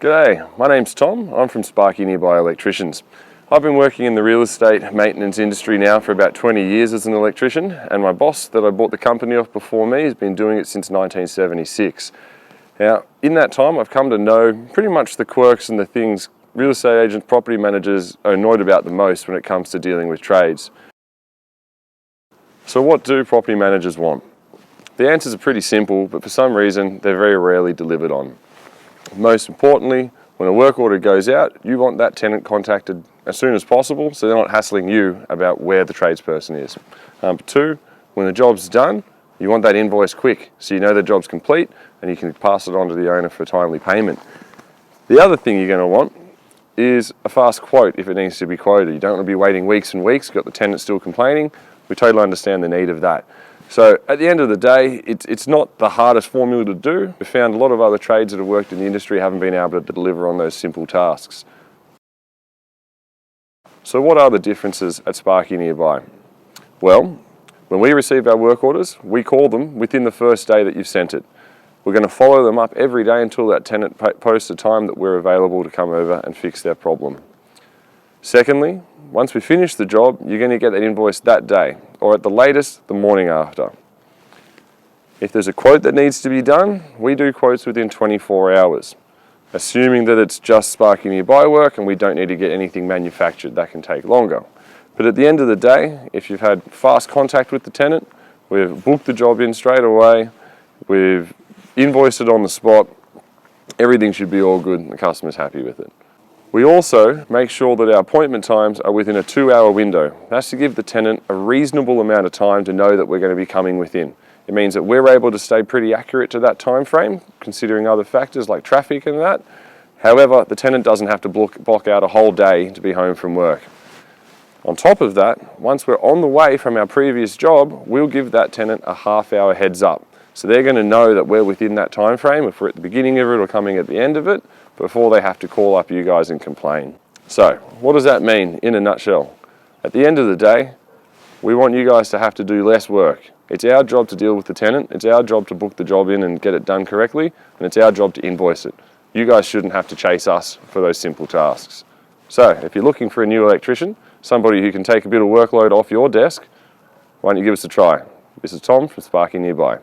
G'day, my name's Tom. I'm from Sparky Nearby Electricians. I've been working in the real estate maintenance industry now for about 20 years as an electrician, and my boss that I bought the company off before me has been doing it since 1976. Now, in that time I've come to know pretty much the quirks and the things real estate agents, property managers are annoyed about the most when it comes to dealing with trades. So what do property managers want? The answers are pretty simple, but for some reason they're very rarely delivered on. Most importantly, when a work order goes out, you want that tenant contacted as soon as possible so they're not hassling you about where the tradesperson is. Number two, when the job's done, you want that invoice quick so you know the job's complete and you can pass it on to the owner for timely payment. The other thing you're going to want is a fast quote if it needs to be quoted. You don't want to be waiting weeks and weeks, got the tenant still complaining. We totally understand the need of that. So at the end of the day, it's not the hardest formula to do. We've found a lot of other trades that have worked in the industry haven't been able to deliver on those simple tasks. So what are the differences at Sparky Nearby? Well, when we receive our work orders, we call them within the first day that you've sent it. We're going to follow them up every day until that tenant posts a time that we're available to come over and fix their problem. Secondly, once we finish the job, you're going to get that invoice that day, or at the latest, the morning after. If there's a quote that needs to be done, we do quotes within 24 hours, assuming that it's just Sparky Nearby work and we don't need to get anything manufactured. That can take longer. But at the end of the day, if you've had fast contact with the tenant, we've booked the job in straight away, we've invoiced it on the spot, everything should be all good and the customer's happy with it. We also make sure that our appointment times are within a 2-hour window. That's to give the tenant a reasonable amount of time to know that we're going to be coming within. It means that we're able to stay pretty accurate to that time frame, considering other factors like traffic and that. However, the tenant doesn't have to block out a whole day to be home from work. On top of that, once we're on the way from our previous job, we'll give that tenant a half-hour heads up. So they're going to know that we're within that time frame, if we're at the beginning of it or coming at the end of it, before they have to call up you guys and complain. So, what does that mean in a nutshell? At the end of the day, we want you guys to have to do less work. It's our job to deal with the tenant, it's our job to book the job in and get it done correctly, and it's our job to invoice it. You guys shouldn't have to chase us for those simple tasks. So, if you're looking for a new electrician, somebody who can take a bit of workload off your desk, why don't you give us a try? This is Tom from Sparky Nearby.